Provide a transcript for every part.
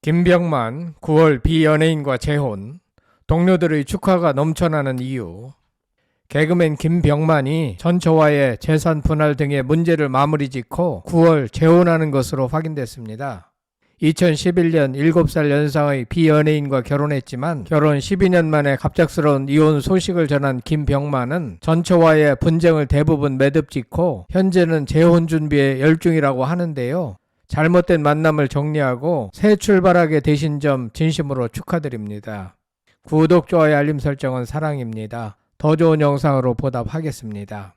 김병만 9월 비연예인과 재혼, 동료들의 축하가 넘쳐나는 이유. 개그맨 김병만이 전처와의 재산 분할 등의 문제를 마무리 짓고 9월 재혼하는 것으로 확인됐습니다. 2011년 7살 연상의 비연예인과 결혼했지만 결혼 12년 만에 갑작스러운 이혼 소식을 전한 김병만은 전처와의 분쟁을 대부분 매듭짓고 현재는 재혼 준비에 열중이라고 하는데요. 잘못된 만남을 정리하고 새 출발하게 되신 점 진심으로 축하드립니다. 구독, 좋아요, 알림 설정은 사랑입니다. 더 좋은 영상으로 보답하겠습니다.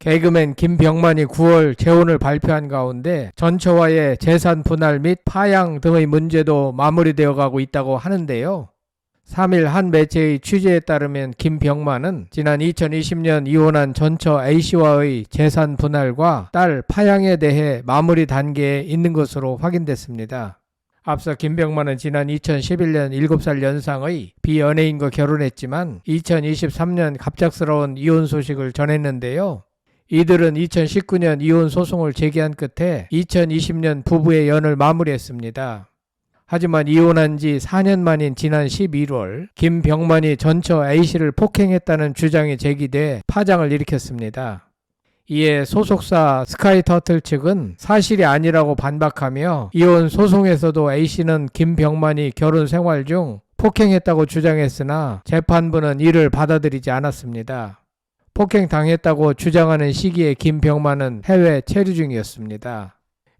개그맨 김병만이 9월 재혼을 발표한 가운데 전처와의 재산 분할 및 파양 등의 문제도 마무리되어 가고 있다고 하는데요. 3일 한 매체의 취재에 따르면 김병만은 지난 2020년 이혼한 전처 A씨와의 재산 분할과 딸 파양에 대해 마무리 단계에 있는 것으로 확인됐습니다. 앞서 김병만은 지난 2011년 7살 연상의 비연예인과 결혼했지만 2023년 갑작스러운 이혼 소식을 전했는데요. 이들은 2019년 이혼 소송을 제기한 끝에 2020년 부부의 연을 마무리했습니다. 하지만 이혼한 지 4년 만인 지난 11월 김병만이 전처 A씨를 폭행했다는 주장이 제기돼 파장을 일으켰습니다. 이에 소속사 스카이터틀 측은 사실이 아니라고 반박하며 이혼 소송에서도 A씨는 김병만이 결혼 생활 중 폭행했다고 주장했으나 재판부는 이를 받아들이지 않았습니다. 폭행당했다고 주장하는 시기에 김병만은 해외 체류 중이었습니다.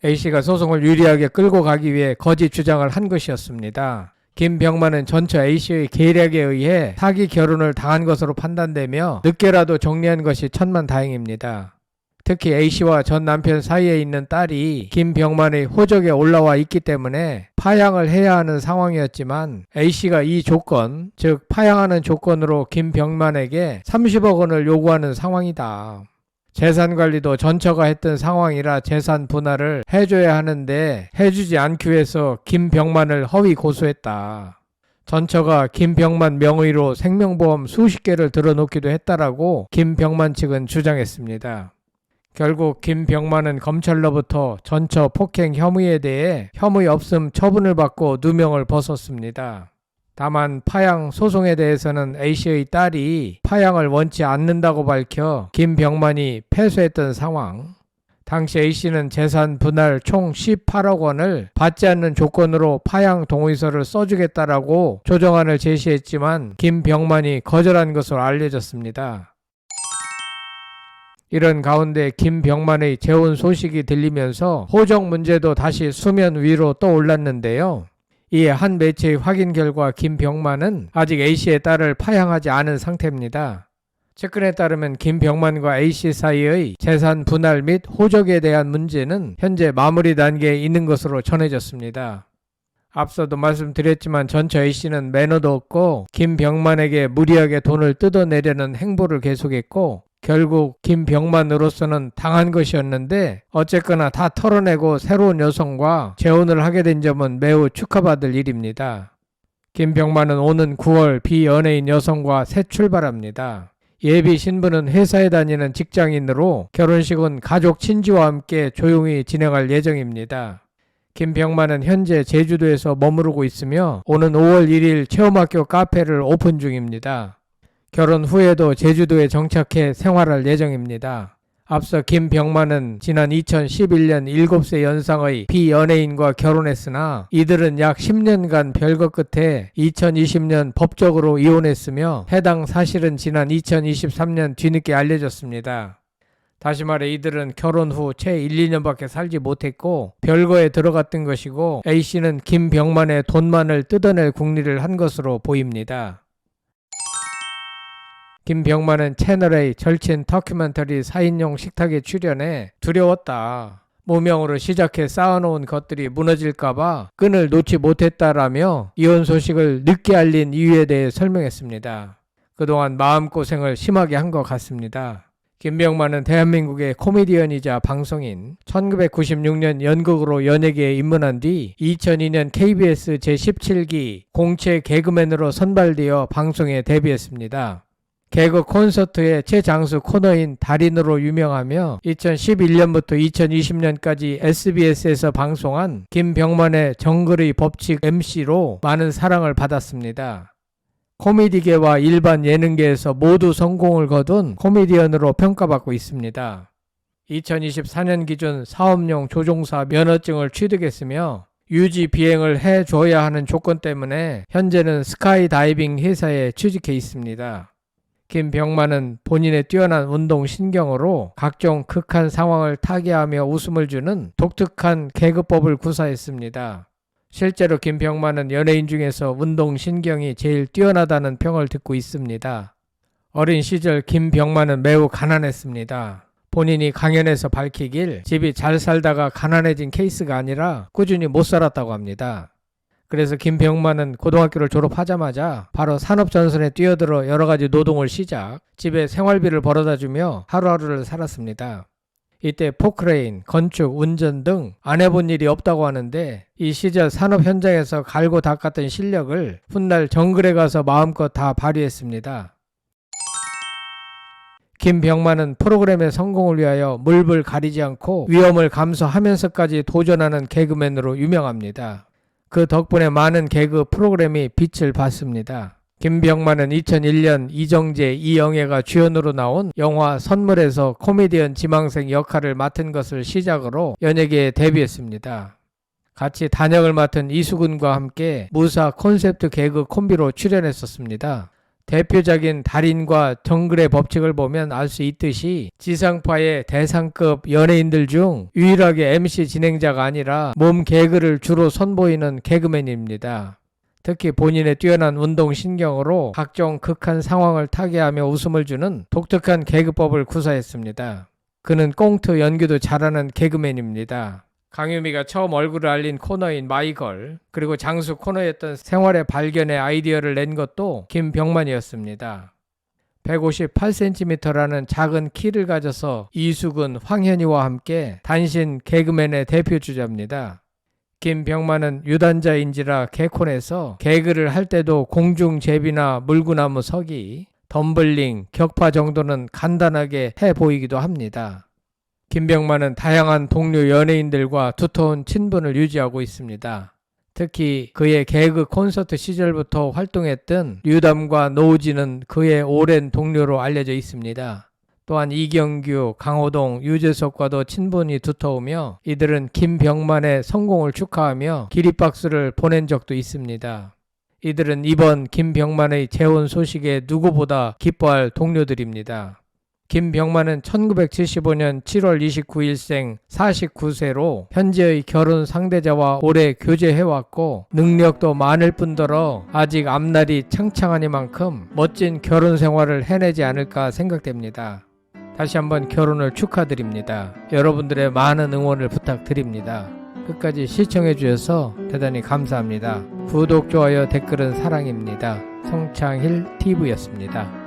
A씨가 소송을 유리하게 끌고 가기 위해 거짓 주장을 한 것이었습니다. 김병만은 전처 A씨의 계략에 의해 사기 결혼을 당한 것으로 판단되며 늦게라도 정리한 것이 천만다행입니다. 특히 A씨와 전 남편 사이에 있는 딸이 김병만의 호적에 올라와 있기 때문에 파양을 해야 하는 상황이었지만 A씨가 이 조건, 즉 파양하는 조건으로 김병만에게 30억 원을 요구하는 상황이다. 재산관리도 전처가 했던 상황이라 재산 분할을 해줘야 하는데 해주지 않기 위해서 김병만을 허위 고소했다. 전처가 김병만 명의로 생명보험 수십 개를 들어놓기도 했다라고 김병만 측은 주장했습니다. 결국 김병만은 검찰로부터 전처 폭행 혐의에 대해 혐의 없음 처분을 받고 누명을 벗었습니다. 다만 파양 소송에 대해서는 A씨의 딸이 파양을 원치 않는다고 밝혀 김병만이 패소했던 상황. 당시 A씨는 재산 분할 총 18억 원을 받지 않는 조건으로 파양 동의서를 써주겠다라고 조정안을 제시했지만 김병만이 거절한 것으로 알려졌습니다. 이런 가운데 김병만의 재혼 소식이 들리면서 호적 문제도 다시 수면 위로 떠올랐는데요. 이에 한 매체의 확인 결과 김병만은 아직 A씨의 딸을 파양하지 않은 상태입니다. 측근에 따르면 김병만과 A씨 사이의 재산 분할 및 호적에 대한 문제는 현재 마무리 단계에 있는 것으로 전해졌습니다. 앞서도 말씀드렸지만 전처 A씨는 매너도 없고 김병만에게 무리하게 돈을 뜯어내려는 행보를 계속했고 결국 김병만으로서는 당한 것이었는데 어쨌거나 다 털어내고 새로운 여성과 재혼을 하게 된 점은 매우 축하받을 일입니다. 김병만은 오는 9월 비연예인 여성과 새 출발합니다. 예비 신부는 회사에 다니는 직장인으로 결혼식은 가족 친지와 함께 조용히 진행할 예정입니다. 김병만은 현재 제주도에서 머무르고 있으며 오는 5월 1일 체험학교 카페를 오픈 중입니다. 결혼 후에도 제주도에 정착해 생활할 예정입니다. 앞서 김병만은 지난 2011년 7세 연상의 비연예인과 결혼했으나 이들은 약 10년간 별거 끝에 2020년 법적으로 이혼했으며 해당 사실은 지난 2023년 뒤늦게 알려졌습니다. 다시 말해 이들은 결혼 후 채 1, 2년밖에 살지 못했고 별거에 들어갔던 것이고 A씨는 김병만의 돈만을 뜯어낼 궁리를 한 것으로 보입니다. 김병만은 채널A 절친 다큐멘터리 4인용 식탁에 출연해 두려웠다. 무명으로 시작해 쌓아놓은 것들이 무너질까봐 끈을 놓지 못했다라며 이혼 소식을 늦게 알린 이유에 대해 설명했습니다. 그동안 마음고생을 심하게 한 것 같습니다. 김병만은 대한민국의 코미디언이자 방송인, 1996년 연극으로 연예계에 입문한 뒤 2002년 KBS 제17기 공채 개그맨으로 선발되어 방송에 데뷔했습니다. 개그 콘서트의 최장수 코너인 달인으로 유명하며 2011년부터 2020년까지 SBS에서 방송한 김병만의 정글의 법칙 MC로 많은 사랑을 받았습니다. 코미디계와 일반 예능계에서 모두 성공을 거둔 코미디언으로 평가받고 있습니다. 2024년 기준 사업용 조종사 면허증을 취득했으며 유지 비행을 해줘야 하는 조건 때문에 현재는 스카이다이빙 회사에 취직해 있습니다. 김병만은 본인의 뛰어난 운동 신경으로 각종 극한 상황을 타개하며 웃음을 주는 독특한 개그법을 구사했습니다. 실제로 김병만은 연예인 중에서 운동 신경이 제일 뛰어나다는 평을 듣고 있습니다. 어린 시절 김병만은 매우 가난했습니다. 본인이 강연에서 밝히길 집이 잘 살다가 가난해진 케이스가 아니라 꾸준히 못 살았다고 합니다. 그래서 김병만은 고등학교를 졸업하자마자 바로 산업전선에 뛰어들어 여러가지 노동을 시작, 집에 생활비를 벌어다주며 하루하루를 살았습니다. 이때 포크레인, 건축, 운전 등 안 해본 일이 없다고 하는데 이 시절 산업 현장에서 갈고 닦았던 실력을 훗날 정글에 가서 마음껏 다 발휘했습니다. 김병만은 프로그램의 성공을 위하여 물불 가리지 않고 위험을 감수하면서까지 도전하는 개그맨으로 유명합니다. 그 덕분에 많은 개그 프로그램이 빛을 봤습니다. 김병만은 2001년 이정재, 이영애가 주연으로 나온 영화 선물에서 코미디언 지망생 역할을 맡은 것을 시작으로 연예계에 데뷔했습니다. 같이 단역을 맡은 이수근과 함께 무사 콘셉트 개그 콤비로 출연했었습니다. 대표적인 달인과 정글의 법칙을 보면 알 수 있듯이 지상파의 대상급 연예인들 중 유일하게 MC 진행자가 아니라 몸 개그를 주로 선보이는 개그맨입니다. 특히 본인의 뛰어난 운동신경으로 각종 극한 상황을 타개하며 웃음을 주는 독특한 개그법을 구사했습니다. 그는 꽁트 연기도 잘하는 개그맨입니다. 강유미가 처음 얼굴을 알린 코너인 마이걸, 그리고 장수 코너였던 생활의 발견의 아이디어를 낸 것도 김병만이었습니다. 158cm라는 작은 키를 가져서 이수근, 황현희와 함께 단신 개그맨의 대표 주자입니다. 김병만은 유단자인지라 개콘에서 개그를 할 때도 공중제비나 물구나무 서기, 덤블링, 격파 정도는 간단하게 해 보이기도 합니다. 김병만은 다양한 동료 연예인들과 두터운 친분을 유지하고 있습니다. 특히 그의 개그 콘서트 시절부터 활동했던 류담과 노우진은 그의 오랜 동료로 알려져 있습니다. 또한 이경규, 강호동, 유재석과도 친분이 두터우며 이들은 김병만의 성공을 축하하며 기립박수를 보낸 적도 있습니다. 이들은 이번 김병만의 재혼 소식에 누구보다 기뻐할 동료들입니다. 김병만은 1975년 7월 29일생 49세로 현재의 결혼 상대자와 오래 교제해왔고 능력도 많을 뿐더러 아직 앞날이 창창하니만큼 멋진 결혼 생활을 해내지 않을까 생각됩니다. 다시 한번 결혼을 축하드립니다. 여러분들의 많은 응원을 부탁드립니다. 끝까지 시청해 주셔서 대단히 감사합니다. 구독, 좋아요, 댓글은 사랑입니다. 성창힐 TV였습니다.